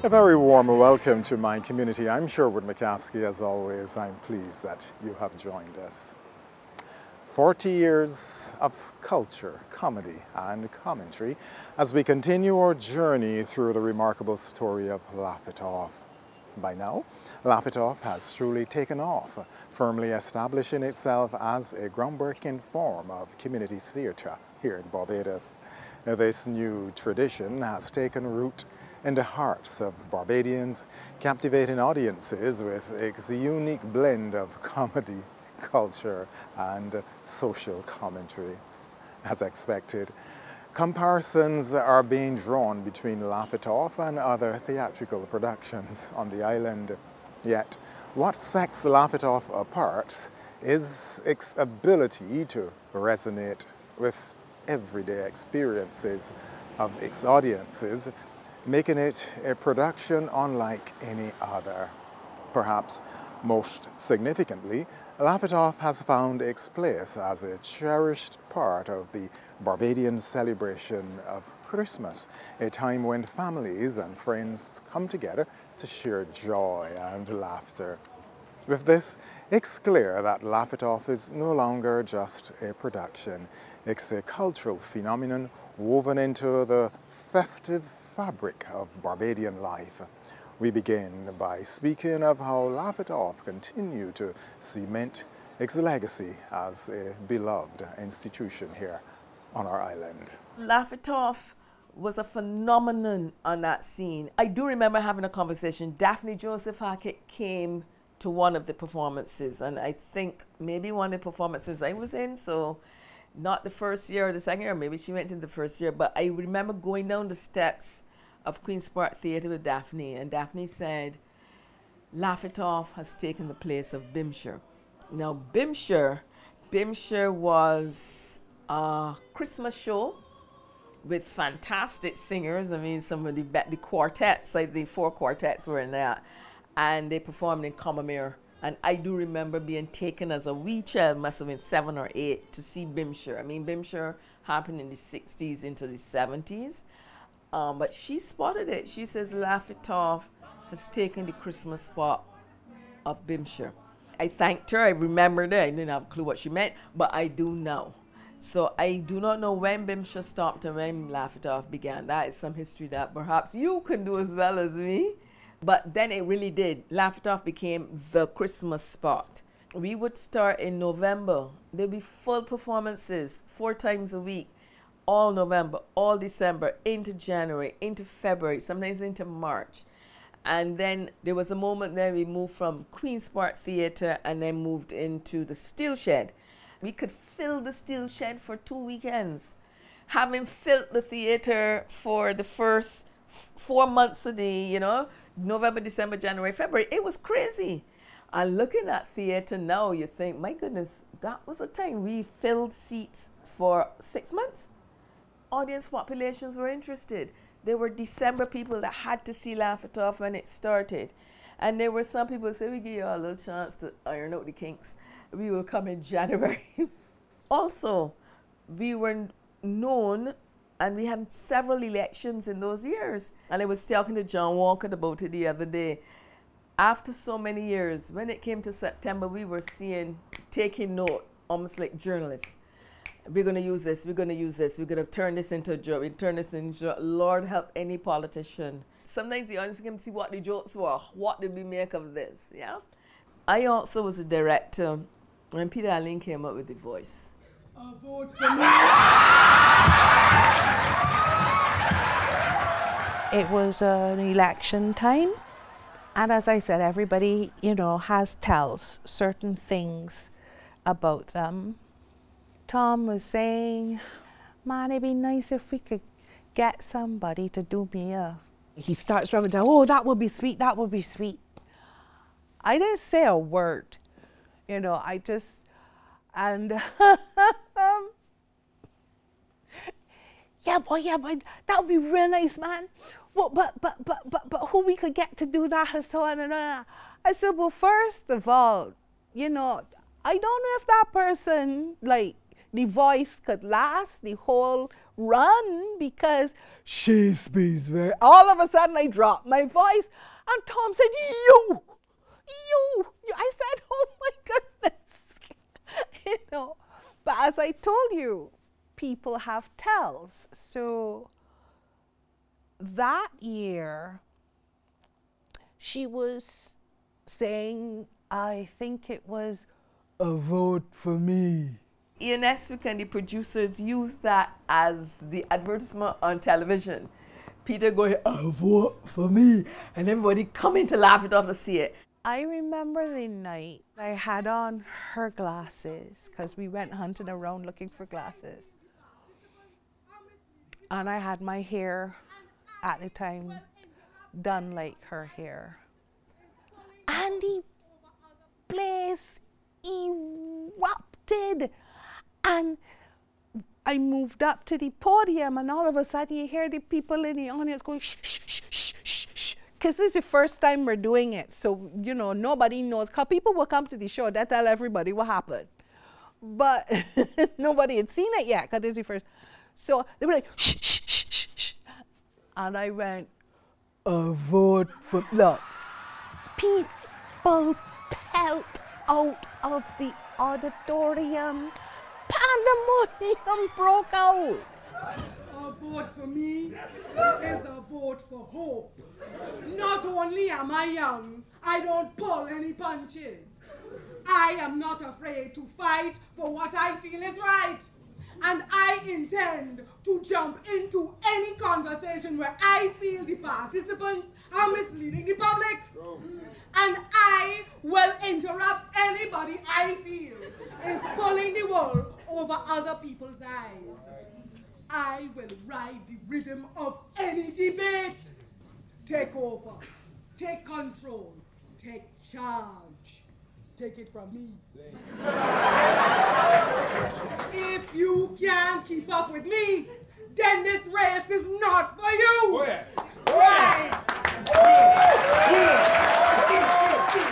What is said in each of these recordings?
A very warm welcome to my community. I'm Sherwood McCaskey. As always, I'm pleased that you have joined us. 40 years of culture, comedy and commentary as we continue our journey through the remarkable story of Laff-It-Off. By now, Laff-It-Off has truly taken off, firmly establishing itself as a groundbreaking form of community theatre here in Barbados. This new tradition has taken root in the hearts of Barbadians, captivating audiences with its unique blend of comedy, culture, and social commentary. As expected, comparisons are being drawn between Laff-It-Off and other theatrical productions on the island. Yet, what sets Laff-It-Off apart is its ability to resonate with everyday experiences of its audiences, making it a production unlike any other. Perhaps most significantly, Laff-It-Off has found its place as a cherished part of the Barbadian celebration of Christmas, a time when families and friends come together to share joy and laughter. With this, it's clear that Laff-It-Off is no longer just a production. It's a cultural phenomenon woven into the festive fabric of Barbadian life. We begin by speaking of how Laff-It-Off continued to cement its legacy as a beloved institution here on our island. Laff-It-Off was a phenomenon on that scene. I do remember having a conversation. Daphne Joseph Hackett came to one of the performances, and I think maybe one of the performances I was in, so not the first year or the second year, maybe she went in the first year, but I remember going down the steps of Queen's Park Theatre with Daphne, and Daphne said, Laff-It-Off has taken the place of Bimshire. Now, Bimshire was a Christmas show with fantastic singers. I mean, some of the quartets, like the 4 quartets were in that, and they performed in Combermere. And I do remember being taken as a wee child, must have been 7 or 8, to see Bimshire. I mean, Bimshire happened in the 60s into the 70s. But she spotted it. She says Laff-It-Off has taken the Christmas spot of Bimshire. I thanked her. I remembered it. I didn't have a clue what she meant, but I do now. So I do not know when Bimshire stopped and when Laff-It-Off began. That is some history that perhaps you can do as well as me. But then it really did. Laff-It-Off became the Christmas spot. We would start in November. There'd be full performances 4 times a week. All November, all December, into January, into February, sometimes into March. And then there was a moment then we moved from Queen's Park Theatre and then moved into the Steel Shed. We could fill the Steel Shed for 2 weekends. Having filled the theatre for the first 4 months of the, November, December, January, February, it was crazy. And looking at theatre now, you think, my goodness, that was a time we filled seats for 6 months. Audience populations were interested. There were December people that had to see Laff-It-Off when it started. And there were some people who said, we give you a little chance to iron out the kinks. We will come in January. Also, we were known, and we had several elections in those years. And I was talking to John Walker about it the other day. After so many years, when it came to September, we were taking note, almost like journalists. We're going to use this, we're going to use this, we're going to turn this into a joke, we turn this into a Lord help any politician. Sometimes the audience can see what the jokes were, what did we make of this, yeah? I also was a director when Peter Allen came up with The Voice. A vote for me. It was an election time, and as I said, everybody, tells certain things about them. Tom was saying, man, it'd be nice if we could get somebody to do me a... He starts rubbing down, oh, that would be sweet, that would be sweet. I didn't say a word, I just, and yeah, boy, that would be real nice, man. Well, but who we could get to do that and so on and on. I said, well, first of all, I don't know if that person, the voice could last the whole run because she speaks very. All of a sudden, I dropped my voice, and Tom said, "You." I said, "Oh my goodness," you know. But as I told you, people have tells. So that year, she was saying, I think it was a vote for me. Ian Eswick and the producers used that as the advertisement on television. Peter going, a vote for me, and everybody coming to Laff-It-Off to see it. I remember the night I had on her glasses because we went hunting around looking for glasses. And I had my hair at the time done like her hair. And the place erupted. And I moved up to the podium, and all of a sudden you hear the people in the audience going, shh, shh, shh, shh, shh, shh. Because this is the first time we're doing it. So, you know, nobody knows. Because people will come to the show, they tell everybody what happened. But nobody had seen it yet, because this is the first. So they were like, shh, shh, shh, shh, shh. And I went, a vote for, look. People pelt out of the auditorium. Pandemonium broke out. A vote for me is a vote for hope. Not only am I young, I don't pull any punches. I am not afraid to fight for what I feel is right. And I intend to jump into any conversation where I feel the participants are misleading the public. And I will interrupt anybody I feel is pulling the wool over other people's eyes. I will ride the rhythm of any debate. Take over, take control, take charge. Take it from me. If you can't keep up with me, then this race is not for you. Right.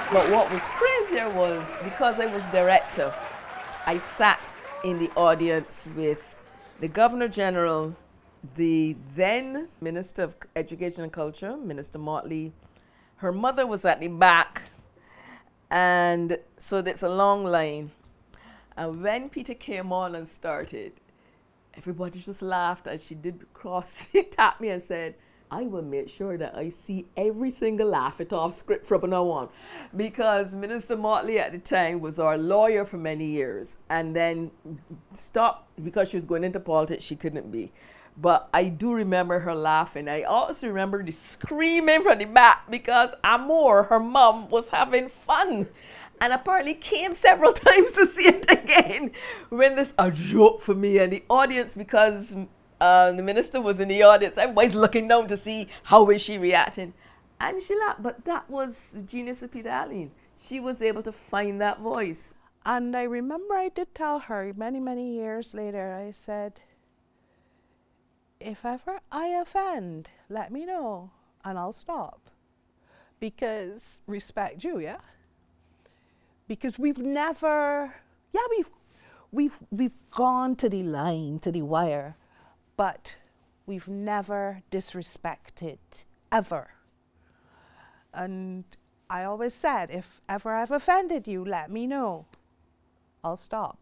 But what was crazier was, because I was director, I sat in the audience with the Governor General, the then Minister of Education and Culture, Minister Motley. Her mother was at the back. And so that's a long line. And when Peter came on and started, everybody just laughed as she did cross. She tapped me and said, I will make sure that I see every single Laff-It-Off script from now on. Because Minister Motley at the time was our lawyer for many years, and then stopped because she was going into politics, she couldn't be. But I do remember her laughing. I also remember the screaming from the back because Amor, her mom, was having fun. And apparently came several times to see it again. When this a joke for me and the audience, because the minister was in the audience, everybody's looking down to see how is she reacting. And she laughed, but that was the genius of Peter Allen. She was able to find that voice. And I remember I did tell her many, many years later, I said, if ever I offend, let me know and I'll stop. Because respect you, yeah? Because we've never, yeah, we've gone to the line, to the wire, but we've never disrespected, ever. And I always said, if ever I've offended you, let me know. I'll stop.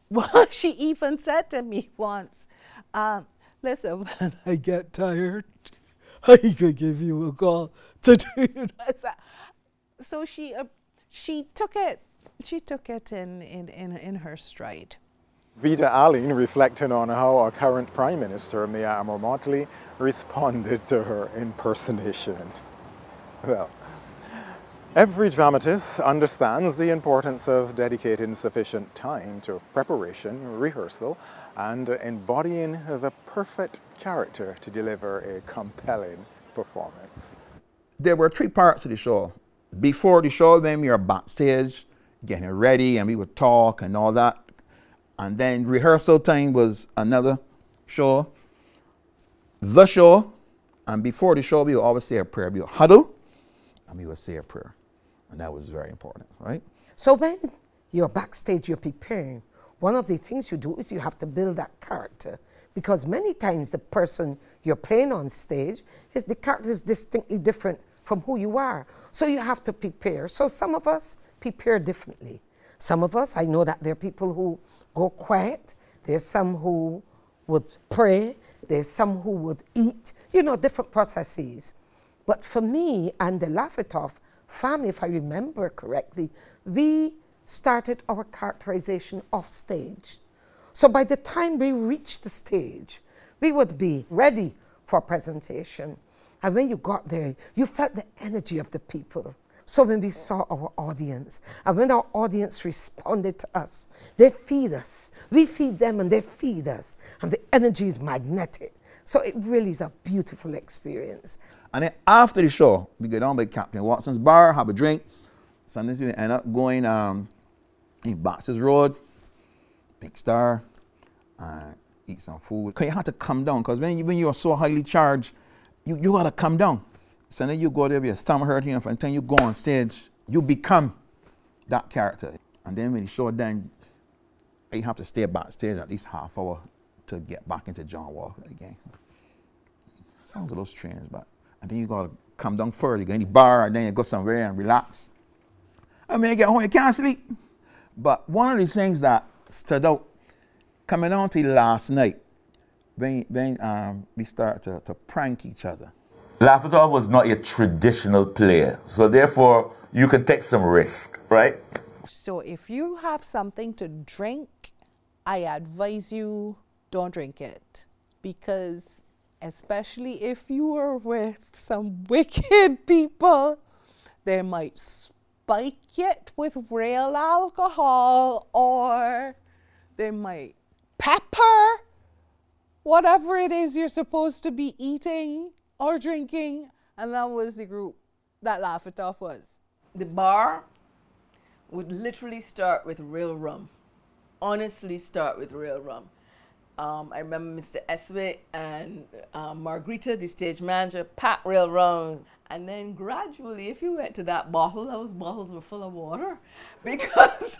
Well, she even said to me once, listen, when I get tired, I could give you a call to do that. So she took it in her stride. Peter Allen reflecting on how our current Prime Minister, Mayor Amor Motley, responded to her impersonation. Well, every dramatist understands the importance of dedicating sufficient time to preparation, rehearsal, and embodying the perfect character to deliver a compelling performance. There were 3 parts of the show. Before the show, when we were backstage, getting ready, and we would talk and all that. And then rehearsal time was another show. The show, and before the show, we would always say a prayer. We would huddle, and we would say a prayer. And that was very important, right? So when you're backstage, you're preparing, one of the things you do is you have to build that character, because many times the person you're playing on stage, the character is distinctly different from who you are. So you have to prepare. So some of us prepare differently. Some of us, I know that there are people who go quiet. There's some who would pray. There's some who would eat, you know, different processes. But for me and the Laff-It-Off family, if I remember correctly, we started our characterization off stage. So by the time we reached the stage, we would be ready for presentation. And when you got there, you felt the energy of the people. So when we saw our audience, and when our audience responded to us, they feed us. We feed them and they feed us. And the energy is magnetic. So it really is a beautiful experience. And then after the show, we go down by Captain Watson's bar, have a drink. Sometimes we end up going in Boxers Road, Big Star, and eat some food. Because you have to come down, because when you are so highly charged, you got to come down. So then you go there with your stomach hurting, and from the time you go on stage, you become that character. And then when the show done, you have to stay backstage at least half hour to get back into John Walker again. Sounds a little strange, but and then you got to come down further. You go in the bar, and then you go somewhere and relax. And when you get home, you can't sleep. But one of the things that stood out, coming on to last night, when we started to prank each other. Laff-It-Off was not a traditional player, so therefore you can take some risk, right? So if you have something to drink, I advise you don't drink it, because especially if you are with some wicked people, they might spike it with real alcohol, or they might pepper whatever it is you're supposed to be eating or drinking. And that was the group that Laff-It-Off was. The bar would literally start with real rum. Honestly start with real rum. I remember Mr. Eswick and Margarita, the stage manager, packed real rum. And then gradually, if you went to that bottle, those bottles were full of water, because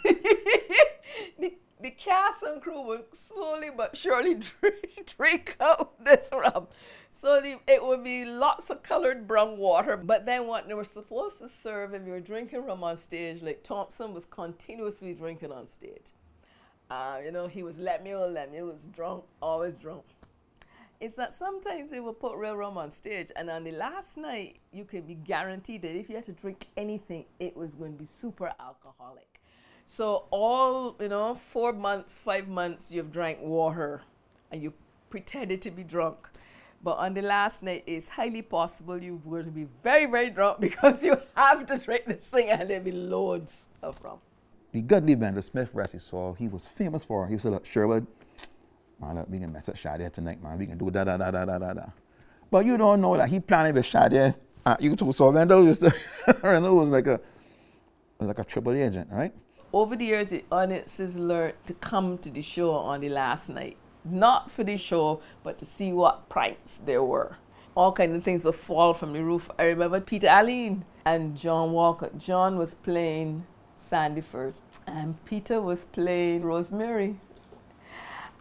the cast and crew would slowly but surely drink out this rum. So it would be lots of colored brown water. But then what they were supposed to serve, if you were drinking rum on stage, like Thompson was continuously drinking on stage. You know, he was Lemuel was drunk, always drunk. It's that sometimes they will put real rum on stage, and on the last night, you can be guaranteed that if you had to drink anything, it was going to be super alcoholic. So all, you know, 4 months, 5 months, you've drank water, and you pretended to be drunk. But on the last night, it's highly possible you're going to be very, very drunk, because you have to drink this thing, and there'll be loads of rum. The Godly band, the Smith Recipe, so he was famous for. He said, "Look, Sherwood, man, look, we can mess up Shadi tonight, man. We can do da-da-da-da-da-da-da." But you don't know that he planning with Shadi at YouTube. So Randall was like a triple agent, right? Over the years, the audiences learned to come to the show on the last night. Not for the show, but to see what pranks there were. All kinds of things would fall from the roof. I remember Peter Allen and John Walker. John was playing Sandyford, and Peter was playing Rosemary.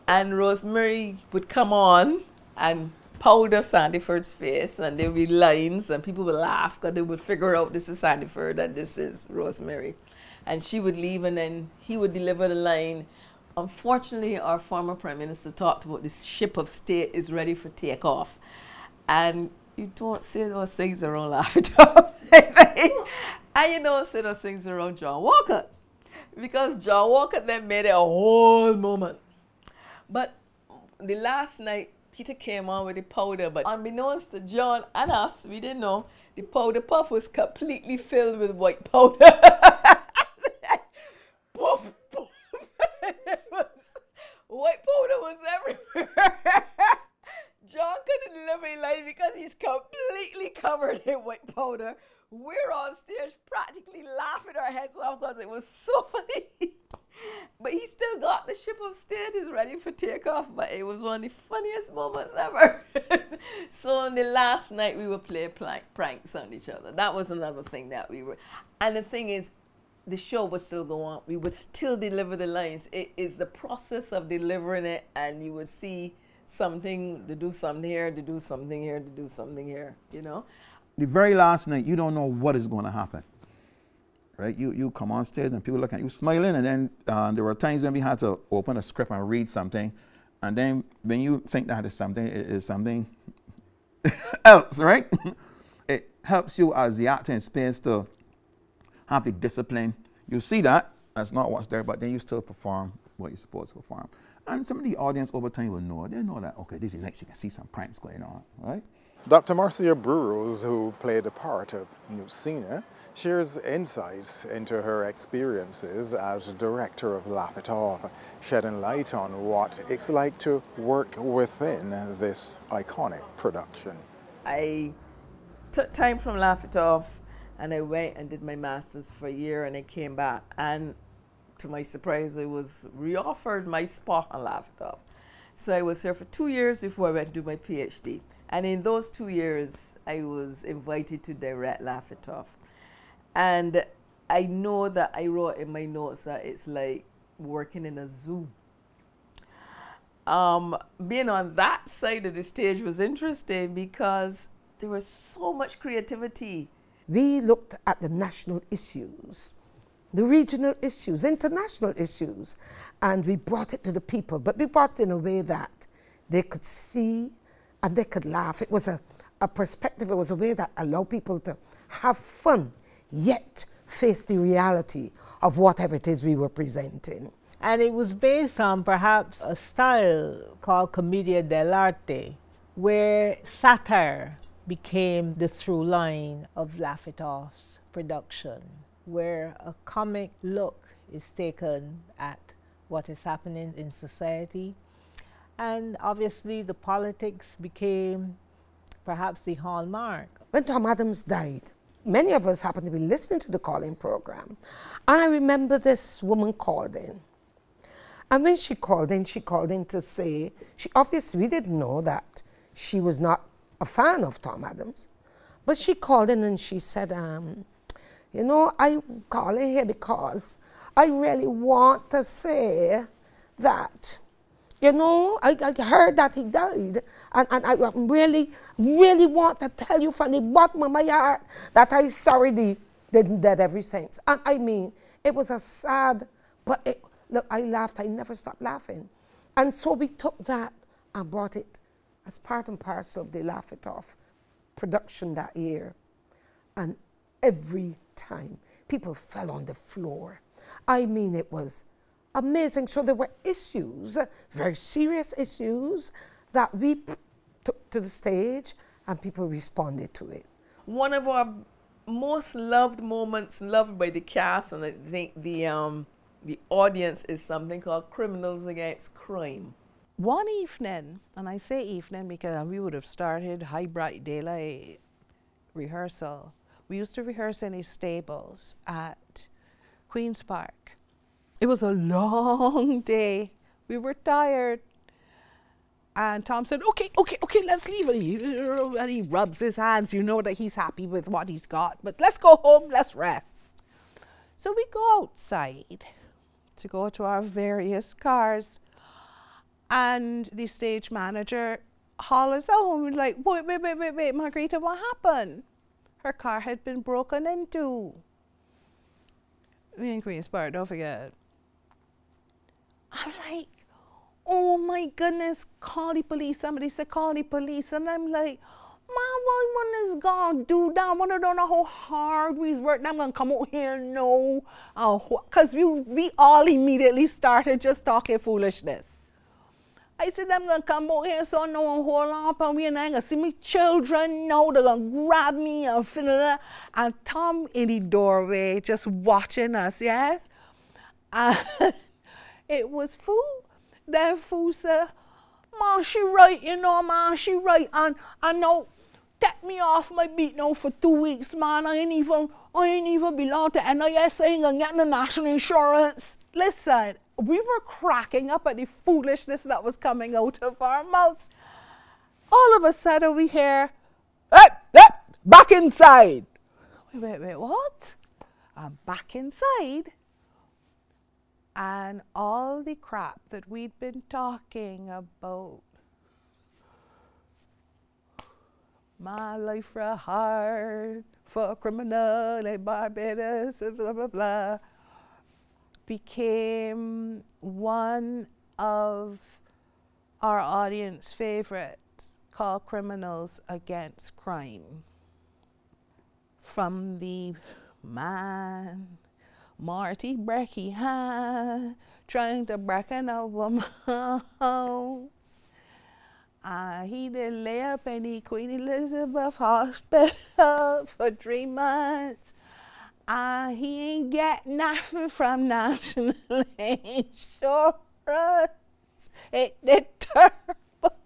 And Rosemary would come on and powder Sandyford's face, and there would be lines, and people would laugh because they would figure out this is Sandyford and this is Rosemary. And she would leave, and then he would deliver the line. Unfortunately, our former Prime Minister talked about this ship of state is ready for takeoff. And you don't say those things around Laff-It-Off. And you don't say those things around John Walker, because John Walker then made it a whole moment. But the last night, Peter came on with the powder, but unbeknownst to John and us, we didn't know, the powder puff was completely filled with white powder. Poof, poof. White powder was everywhere. John couldn't deliver a line because he's completely covered in white powder. We're on stage practically laughing our heads off because it was so funny. But he still got the ship of state is ready for takeoff, but it was one of the funniest moments ever. So on the last night, we would play pranks on each other. That was another thing that we were. And the thing is, the show would still go on. We would still deliver the lines. It is the process of delivering it, and you would see something, to do something here, to do something here, to do something here, you know? The very last night, you don't know what is going to happen, right? You come on stage and people look at you smiling, and then there were times when we had to open a script and read something, and then when you think that is something, it is something else, right? It helps you as the actor in space to have the discipline. You see that's not what's there, but then you still perform what you're supposed to perform. And some of the audience over time will know. They know that, okay, this is next, you can see some pranks going on, right? Dr. Marcia Burrows, who played the part of Nucina, shares insights into her experiences as director of Laff-It-Off, shedding light on what it's like to work within this iconic production. I took time from Laff-It-Off, and I went and did my master's for a year, and I came back, and to my surprise, I was re-offered my spot on Laff-It-Off. So I was here for 2 years before I went to do my PhD. And in those 2 years, I was invited to direct Laff-It-Off. And I know that I wrote in my notes that it's like working in a zoo. Being on that side of the stage was interesting because there was so much creativity. We looked at the national issues, the regional issues, international issues, and we brought it to the people, but we brought it in a way that they could see and they could laugh. It was a perspective, it was a way that allowed people to have fun, yet face the reality of whatever it is we were presenting. And it was based on perhaps a style called commedia dell'arte, where satire became the through line of Laff-It-Off's production, where a comic look is taken at what is happening in society. And obviously the politics became perhaps the hallmark. When Tom Adams died, many of us happened to be listening to the call-in program. And I remember this woman called in. And when she called in to say, we didn't know that she was not a fan of Tom Adams, but she called in and she said, you know, I'm calling here because I really want to say that, you know, I heard that he died, and I really want to tell you from the bottom of my heart that I'm sorry they didn't dead ever since. And I mean, it was a sad, but look, I laughed, I never stopped laughing. And so we took that and brought it as part and parcel of the Laff-It-Off production that year. And every time, people fell on the floor. I mean, it was amazing. So there were issues, very serious issues, that we took to the stage and people responded to it. One of our most loved moments, loved by the cast, and I think the audience, is something called Criminals Against Crime. One evening, and I say evening because we would have started high bright daylight rehearsal. We used to rehearse in his stables at Queen's Park. It was a long day. We were tired. And Tom said, okay, let's leave it. And he rubs his hands. You know that he's happy with what he's got. But let's go home, let's rest. So we go outside to go to our various cars. And the stage manager hollers out, and we're like, wait, Margarita, what happened? Her car had been broken into. Me and Queen's Park, don't forget. I'm like, oh my goodness, call the police. Somebody said, call the police. And I'm like, Mom, what one is gonna do that? I wanna know how hard we've worked. I'm gonna come out here no. Because we all immediately started just talking foolishness. I said, I'm going to come out here so no one hold up on me and I'm going to see me children now. They're going to grab me and feel. And Tom in the doorway just watching us, yes? And it was Foo. Then Foo said, Ma, she right, you know, Ma, she right. And now, take me off my beat now for 2 weeks, man. I ain't even belong to NIS. I ain't going to get the national insurance. Listen. We were cracking up at the foolishness that was coming out of our mouths. All of a sudden we hear, hey, back inside. Wait, what? I'm back inside, and all the crap that we'd been talking about, my life for hard, for a criminal in Barbados, blah, blah, blah, became one of our audience favorites, called Criminals Against Crime. From the man Marty Brecky had trying to break in a woman's house. He did lay up in the Queen Elizabeth Hospital for 3 months. He ain't get nothing from National Insurance. It's terrible.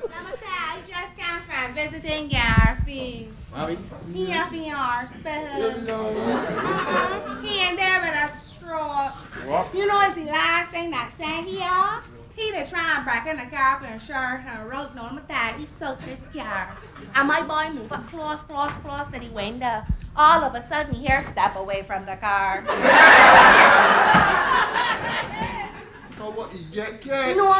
Namaste, I just came from visiting Garfield. He up in hospital. He in there with a stroke. What? You know, it's the last thing that sang he off. He did try and break in the car and shirt and wrote no Namaste, he soaked his car. And my boy moved up close to the window. All of a sudden, he hears step away from the car. So what, he get killed? No.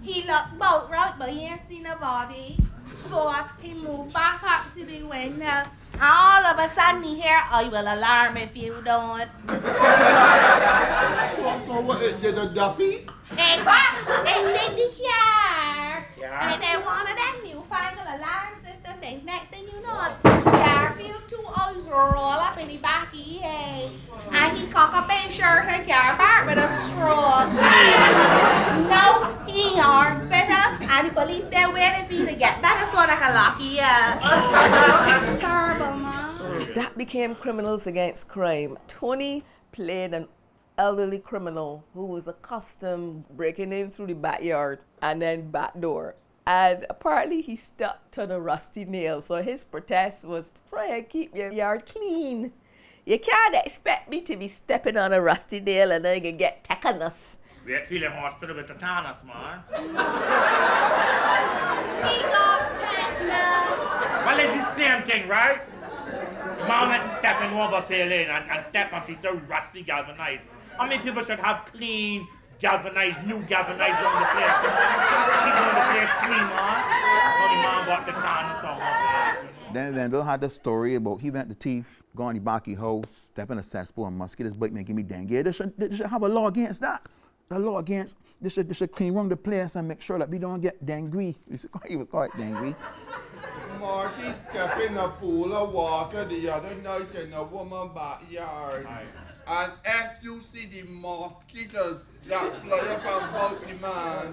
He looked both right, but he ain't seen nobody. So he moved back up to the window. And all of a sudden he hear, I will alarm if you don't. So what, it did a duppy? It did the car. Yeah. And they one of them newfangled alarm system things. Next thing you know, Garfield 2 eyes roll up in the back of his head. And he cock up his shirt and car back with a straw. Now he in hospital and the police there waiting for you to get better so they can lock you up. Terrible, man. That became Criminals Against Crime. Tony played an elderly criminal who was accustomed breaking in through the backyard and then back door. And apparently he stuck to the rusty nail. So his protest was, pray keep your yard clean. You can't expect me to be stepping on a rusty nail and then you get tetanus. Wait till the hospital with tetanus, man. He got tetanus. Well, it's the same thing, right? Man went stepping over pale lane and step on a piece of rusty galvanized. How many people should have clean, galvanized, new galvanized on the place? Keep on the place clean, man. Only man got tetanus on the Then they'll have the story about he went to teeth, go in the back of the house, step in a cesspool and mosquitoes bite me and give me dengue. They should have a law against that. The law against, they should clean run the place and make sure that we don't get dengue. He would call it dengue. Marty stepped in a pool of water the other night in a woman's backyard. And if you see the mosquitoes that fly up and bite the man,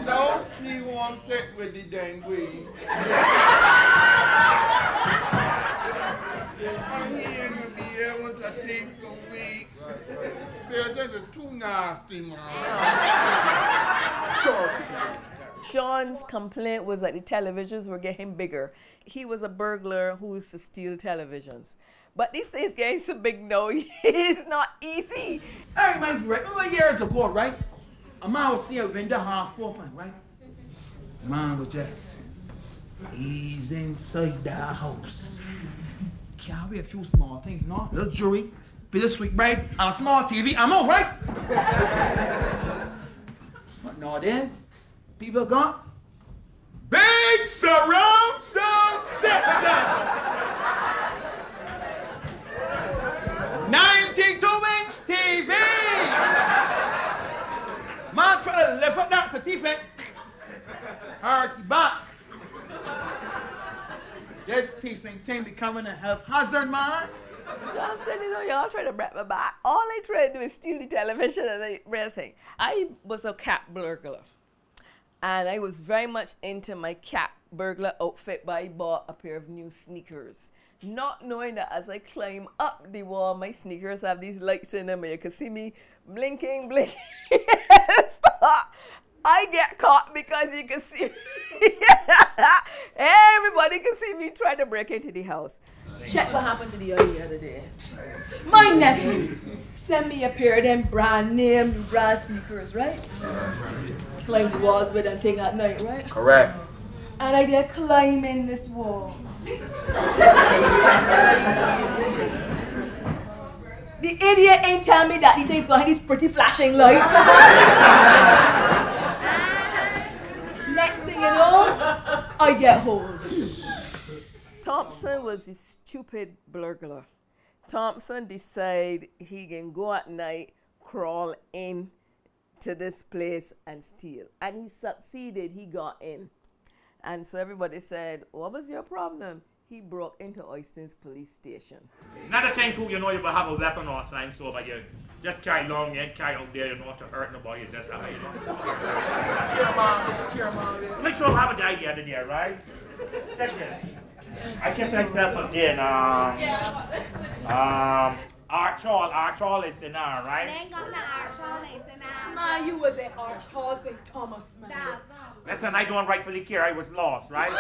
so he won't sit with the dengue. And he ain't gonna be able to take for weeks. This is too nasty, man. Sean's complaint was that the televisions were getting bigger. He was a burglar who used to steal televisions. But these things getting so big now, it's not easy. That reminds me, right? Remember years ago, right? A man would see a window half open, right? The man would just ease inside the house. Carry a few small things, no? Little jewelry, bit of sweet bread, and a small TV. I'm out, right? But nowadays, people got big surround sound system. 92-inch TV! Man try to lift up that to TV. Hurt back. This TV thing becoming a health hazard, man. John said, you know, y'all trying to break my back. All I try to do is steal the television and the real thing. I was a cat burglar. And I was very much into my cat burglar outfit, but I bought a pair of new sneakers. Not knowing that as I climb up the wall, my sneakers have these lights in them and you can see me blinking. So I get caught because you can see everybody can see me trying to break into the house. Check what happened to the other day. My nephew sent me a pair of them brand name brass sneakers, right? Climb the walls with them thing at night, right? Correct. and I did climb in this wall. The idiot ain't tell me that he thinks got these pretty flashing lights. Next thing you know, I get hold. Thompson was a stupid burglar. Thompson decided he can go at night, crawl in to this place and steal. And he succeeded, he got in. And so everybody said, what was your problem? He broke into Oyston's police station. Another thing too, you know, you will have a weapon or something, so but you just carry long and carry out there, you know, to hurt nobody, you just have it, you know. Secure man. Make sure I have a idea the there, right? Check this. I guess myself up there Archall is in there, right? They ain't got no Archall is in there. Man, you was an Archall St. Thomas, man. Listen, I don't rightfully care, I was lost, right?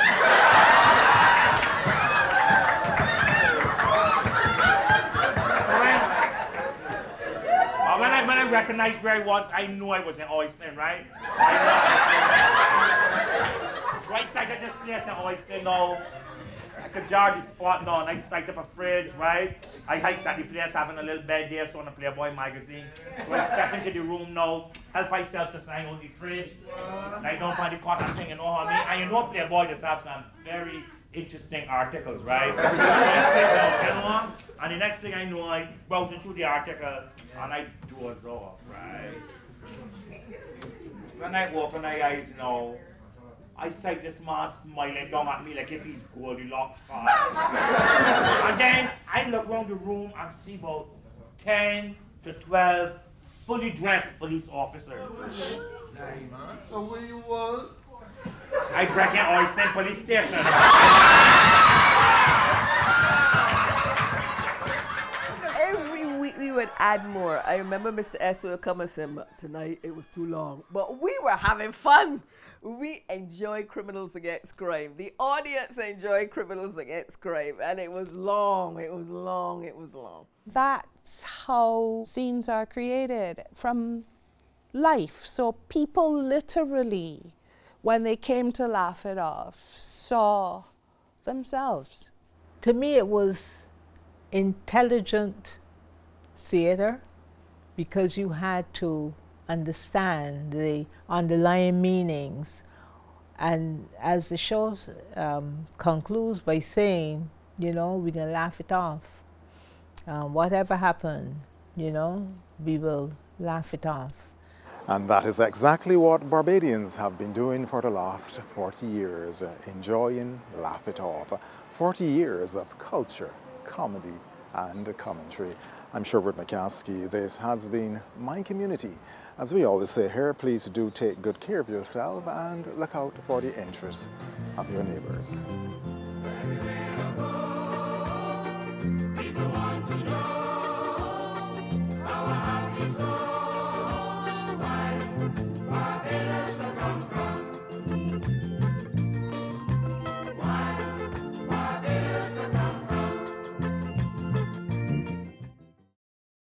When I recognized where I was, I knew I was in Oyston, right? So I started this place in Oyston now. I could jar the spot now, and I started up a fridge, right? I hiked at the place having a little bed there, so on a Playboy magazine. So I step into the room now, help myself to sign on the fridge. Lie down on the cotton thing, you know what I mean? And you know Playboy just have some very interesting articles, right? So I sit down, you know, and the next thing I know, I browsing through the article, and I doze off, right? When I open my eyes now, I see this man smiling down at me like if he's Goldilocks. And then I look around the room and see about 10 to 12 fully dressed police officers. So where you was? I break in Oyston police station. Every week we would add more. I remember Mr. S would come and say, tonight it was too long. But we were having fun. We enjoy Criminals Against Crime. The audience enjoyed Criminals Against Crime. And it was long, it was long, it was long. That's how scenes are created from life. So people literally, when they came to Laff-It-Off, saw themselves. To me, it was intelligent theater because you had to understand the underlying meanings. And as the show concludes by saying, you know, we're going to laugh it off. Whatever happened, you know, we will laugh it off. And that is exactly what Barbadians have been doing for the last 40 years, enjoying Laff-It-Off. 40 years of culture, comedy, and commentary. I'm Sherwood McCaskey. This has been My Community. As we always say here, please do take good care of yourself and look out for the interests of your neighbours.